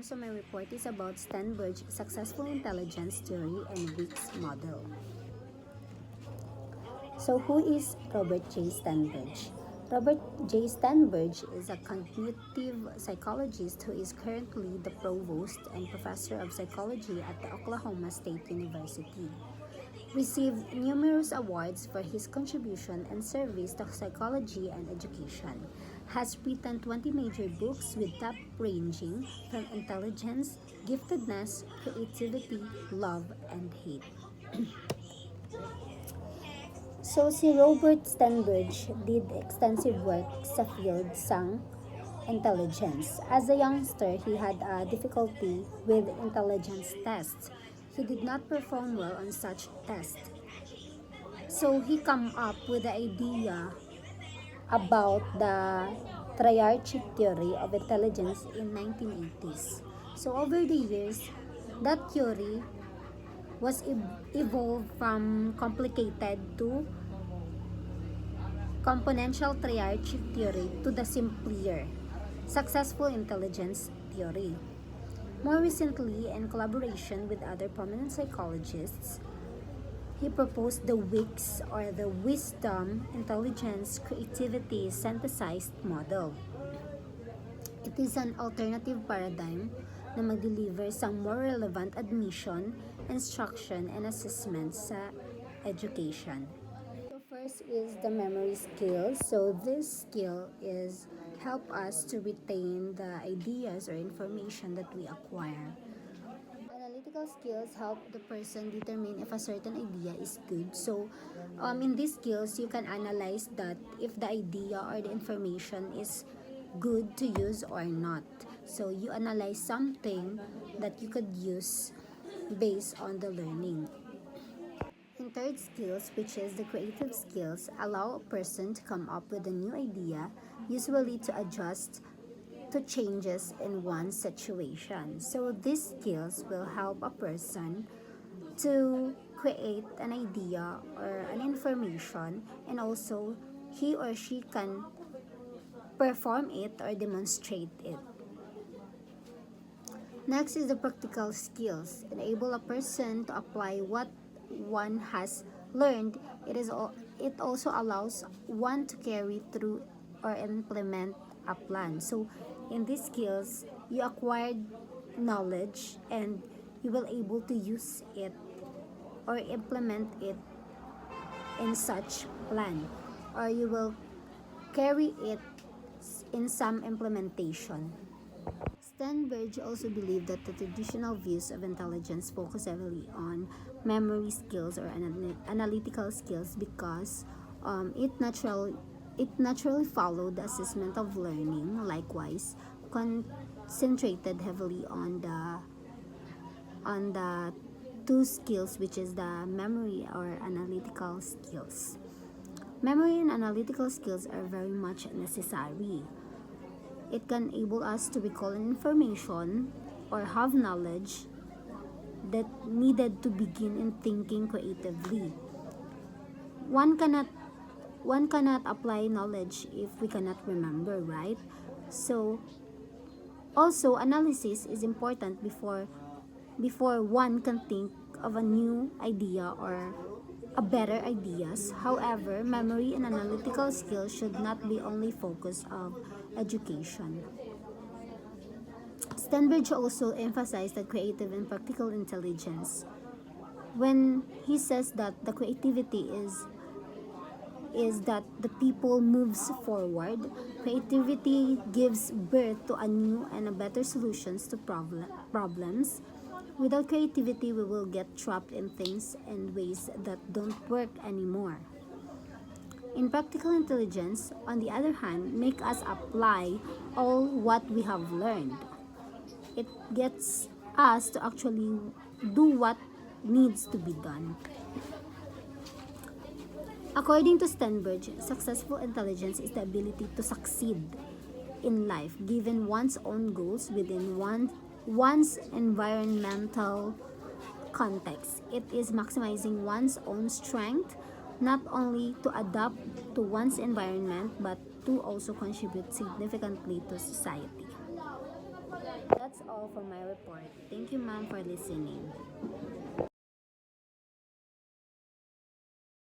So my report is about Sternberg's successful intelligence theory and WICS model. So who is Robert J. Sternberg? Robert J. Sternberg is a cognitive psychologist who is currently the provost and professor of psychology at the Oklahoma State University. Received numerous awards for his contribution and service to psychology and education. Has written 20 major books with top ranging from intelligence, giftedness, creativity, love, and hate. So si Robert Sternberg did extensive work sa field sang intelligence. As a youngster, he had a difficulty with intelligence tests. He did not perform well on such tests. So he come up with the idea about the triarchy theory of intelligence in 1980s. So over the years, that theory was evolved from complicated to componential triarchy theory to the simpler, successful intelligence theory. More recently, in collaboration with other prominent psychologists, he proposed the WICS or the Wisdom, Intelligence, Creativity Synthesized Model. It is an alternative paradigm na mag-deliver sa more relevant admission, instruction, and assessment sa education. So first is the memory skills. So this skill is help us to retain the ideas or information that we acquire. Analytical skills help the person determine if a certain idea is good. So in these skills, you can analyze that if the idea or the information is good to use or not. So you analyze something that you could use based on the learning. In third skills, which is the creative skills, allow a person to come up with a new idea, usually to adjust to changes in one situation. So these skills will help a person to create an idea or an information, and also he or she can perform it or demonstrate it. Next is the practical skills. Enable a person to apply what one has learned. It also allows one to carry through or implement a plan. So in these skills, you acquired knowledge and you will able to use it or implement it in such plan, or you will carry it in some implementation. Sternberg also believed that the traditional views of intelligence focus heavily on memory skills or analytical skills because it naturally followed the assessment of learning. Likewise, concentrated heavily on the two skills, which is the memory or analytical skills. Memory and analytical skills are very much necessary. It can enable us to recall information or have knowledge that needed to begin in thinking creatively. One cannot apply knowledge if we cannot remember, right? So also analysis is important before one can think of a new idea or a better ideas. However, memory and analytical skills should not be only focus of education. Sternberg also emphasized the creative and practical intelligence when he says that the creativity is that the people moves forward. Creativity gives birth to a new and a better solutions to problems. Without creativity, we will get trapped in things and ways that don't work anymore. In practical intelligence, on the other hand, make us apply all what we have learned. It gets us to actually do what needs to be done. According to Sternberg, successful intelligence is the ability to succeed in life given one's own goals within one's environmental context. It is maximizing one's own strength, not only to adapt to one's environment, but to also contribute significantly to society. That that's all for my report. Thank you, ma'am, for listening.